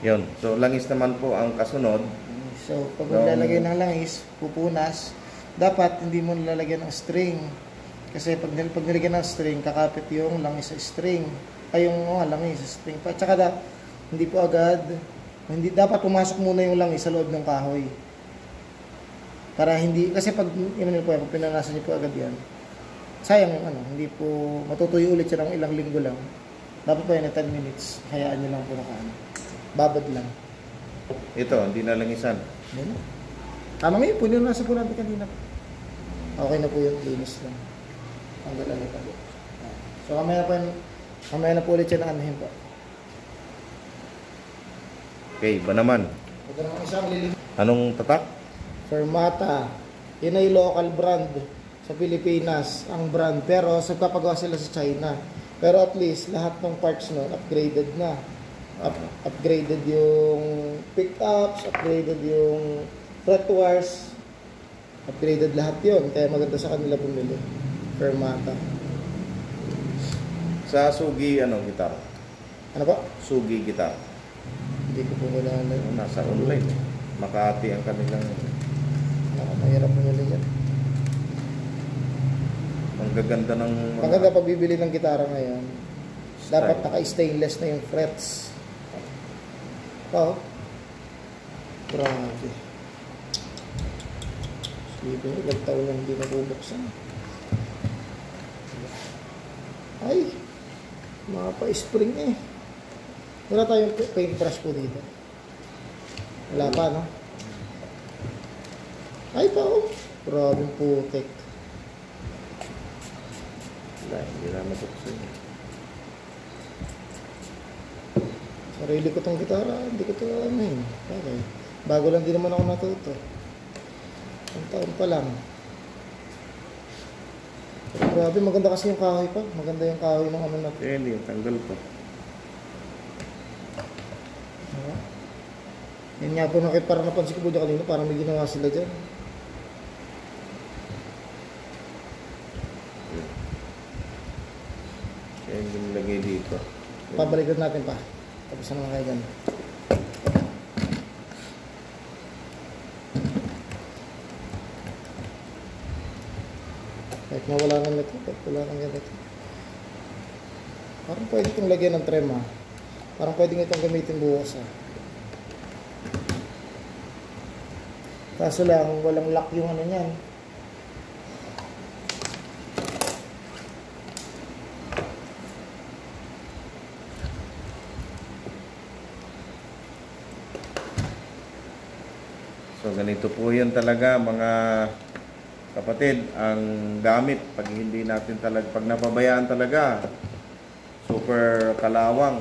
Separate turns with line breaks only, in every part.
Yun. So, langis naman po ang kasunod.
So, pag maglalagay ng langis, pupunas, dapat hindi mo nilalagyan ng string. Kasi pag nilagyan ng string, kakapit yung langis sa string. Ay, yung langis sa string pa. Tsaka hindi po agad, hindi dapat pumasok muna yung langis sa loob ng kahoy. Para hindi, kasi pag pinanasan niyo po agad yan, sayang yung hindi po, matutuyo ulit siya ng ilang linggo lang. Dapat po yan 10 minutes, hayaan niyo lang po babad lang.
Ito, hindi nalangisan.
Yan. Tama ngayon po, nasa po natin kanina. Okay na po yung linis lang. Ang galanit po. So, mamaya na po ulit siya na anuhin po.
Okay, ba naman?
Ito naman isang lilim.
Anong tatak?
Fermata. Yun ay local brand sa Pilipinas, ang brand. Pero nagpapagawa sila sa China. Pero at least, lahat ng parts nun, upgraded na. Upgraded yung pickups, upgraded yung fret wires, upgraded lahat yun. Kaya maganda sa kanila bumili. Fermata.
Sa Sugi, gitar?
Ano ba?
Sugi gitar.
Hindi ko po kilala.
Nasa online. Makati ang kanilang...
Mahirap mo nila yan.
Ang gaganda ng...
Maganda pag bibili ng gitara ngayon,
style.
dapat naka-stainless na yung frets. Oh. Grabe. Sige, ilang taon na hindi nabubuksan. Ay, mga pa-spring eh. Wala tayong paintbrush po dito. Wala pa, no? Ay, pa oh. Grabing putik.
Wala, hindi na mabuksan.
Sarili ko tong gitara, hindi ko ito Okay. Bago lang din naman ako natuto. Ang taon pa lang. Pero grabe, maganda kasi yung kahoy pa. Maganda yung kahoy ng natin.
Hindi, tanggal pa.
Yan nga po, parang napansin ko po dyan kanina, parang may ginawa sila dyan.
Kaya hindi nilagay dito.
Pabalikan natin pa. Tapos na lang kayo dyan. Kahit na wala nang ito, kahit wala nang ganito. Parang pwede itong lagyan ng trim ha. Parang pwede itong gamitin bukas ha. Kaso lang, walang lock yung niyan.
So ganito po yan talaga mga kapatid, ang gamit pag hindi natin talaga, pag napabayaan talaga, super kalawang.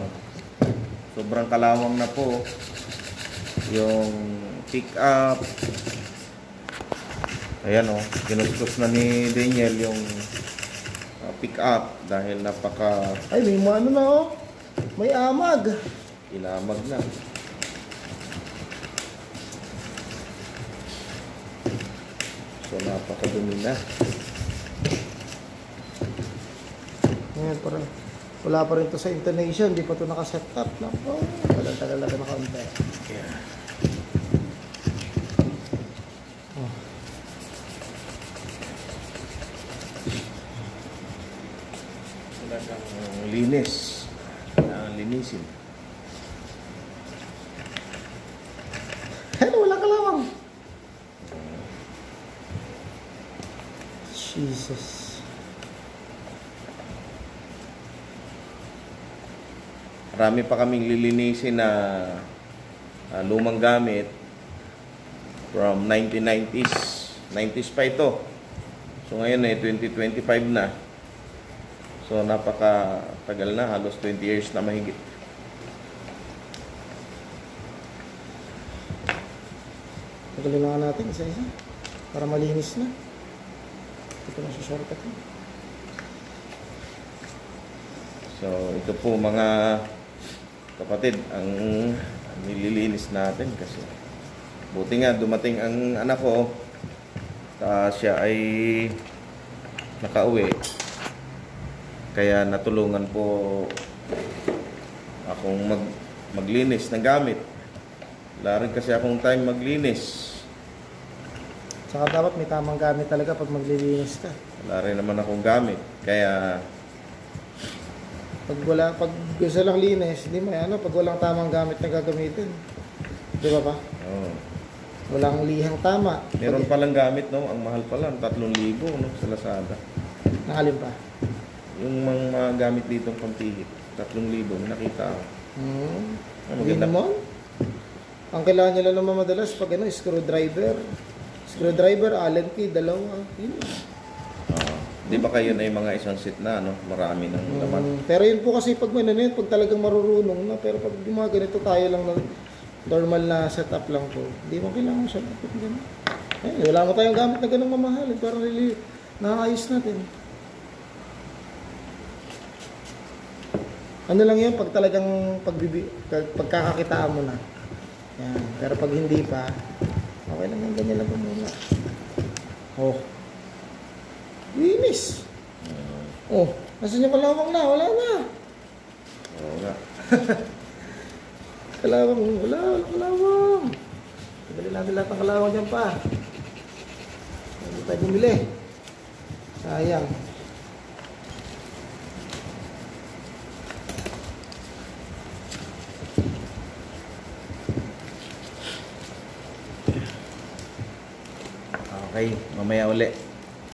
Sobrang kalawang na po yung pick up. Ayan o, kinuskus na ni Daniel yung pick up dahil napaka...
Ay, may ano na oh. May amag.
Inamag na. So napakadumi na.
Ngayon, parang wala pa rin to sa intonation. Di pa to nakaset up. Nako, tagal na kaunti.
Yeah.
Oh.
Talagang linis. Linisin.
Ano, wala kalawang. Jesus.
Marami pa kaming lilinisin na lumang gamit from 1990s. 90s pa ito. So ngayon 2025 na. So napaka tagal na, halos 20 years na mahigit.
Tagalin na natin isa-isa para malinis na. Ito na sa shortcut.
So ito po mga kapatid ang nililinis natin kasi buti nga dumating ang anak ko, siya ay nakauwi, kaya natulungan po akong maglinis ng gamit. Wala rin kasi akong time maglinis.
Saka dapat may tamang gamit talaga pag maglilinis ka.
Wala rin naman akong gamit. Kaya,
Pag gusto lang linis, hindi may ano, pag walang tamang gamit na gagamitin. Di ba pa?
oh,
Walang lihang tama.
meron palang gamit, no? Ang mahal pala, 3,000, no? Sa Lazada.
Nakalin pa.
Yung mga gamit dito ng pampihit, 3,000, may nakita ako. Ang
Hindi
maganda.
naman. Ang kailangan nila naman madalas pag ano, screwdriver. Screwdriver, Allen key, dalawa. Yun.
Di ba kayo na yung mga isang set na, no? Marami ng laman.
Pero yun po kasi pag may ano yun, pag talagang marurunong na. Pero pag yung mga ganito tayo lang na normal na setup lang po, hindi mo kailangan siya. Wala mo tayong gamit na ganun mamahalin para really nakakayos natin. Ano lang yun, pag talagang pagkakakitaan mo na. Yan. Pero pag hindi pa, okay lang yan, ganyan lang po muna. Oh. Linis. Oh, nasan yung kalawang na? Wala na.
Oo nga.
Kalawang, wala kalawang. Bili natin lahat ng kalawang dyan pa. Hindi tayo bumili. Sayang.
Okay, mamaya uli.